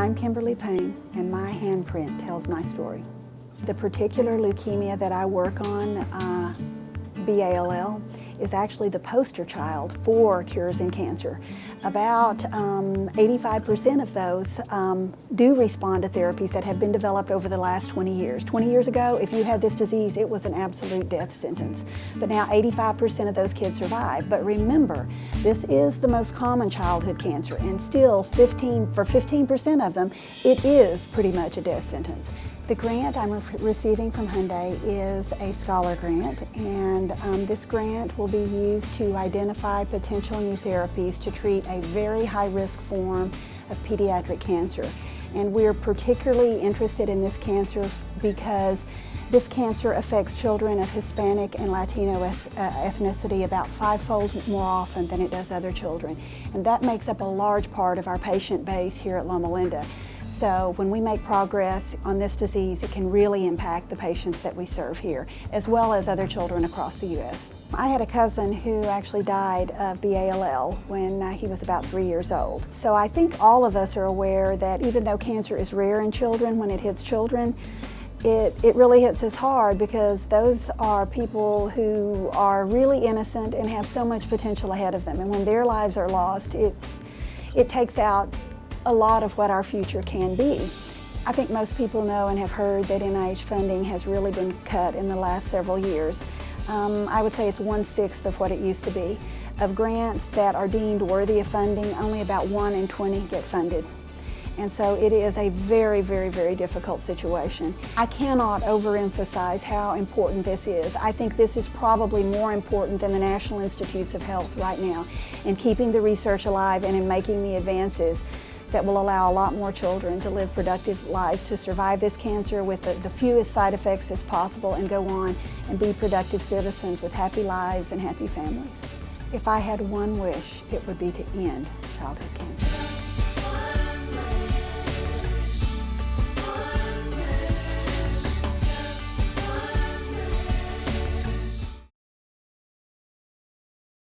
I'm Kimberly Payne, and my handprint tells my story. The particular leukemia that I work on, BALL, is actually the poster child for cures in cancer. About 85% of those do respond to therapies that have been developed over the last 20 years. 20 years ago, if you had this disease, it was an absolute death sentence. But now 85% of those kids survive. But remember, this is the most common childhood cancer, and still for 15% of them, it is pretty much a death sentence. The grant I'm receiving from Hyundai is a scholar grant, and this grant will be used to identify potential new therapies to treat a very high-risk form of pediatric cancer. And we're particularly interested in this cancer because this cancer affects children of Hispanic and Latino ethnicity about 5-fold more often than it does other children. And that makes up a large part of our patient base here at Loma Linda. So when we make progress on this disease, it can really impact the patients that we serve here, as well as other children across the U.S. I had a cousin who actually died of BALL when he was about 3 years old. So I think all of us are aware that even though cancer is rare in children, when it hits children, it really hits us hard, because those are people who are really innocent and have so much potential ahead of them. And when their lives are lost, it takes out a lot of what our future can be. I think most people know and have heard that NIH funding has really been cut in the last several years. I would say it's 1/6 of what it used to be. Of grants that are deemed worthy of funding, only about 1 in 20 get funded. And so it is a very, very, very difficult situation. I cannot overemphasize how important this is. I think this is probably more important than the National Institutes of Health right now, in keeping the research alive and in making the advances that will allow a lot more children to live productive lives, to survive this cancer with the fewest side effects as possible, and go on and be productive citizens with happy lives and happy families. If I had one wish, it would be to end childhood cancer.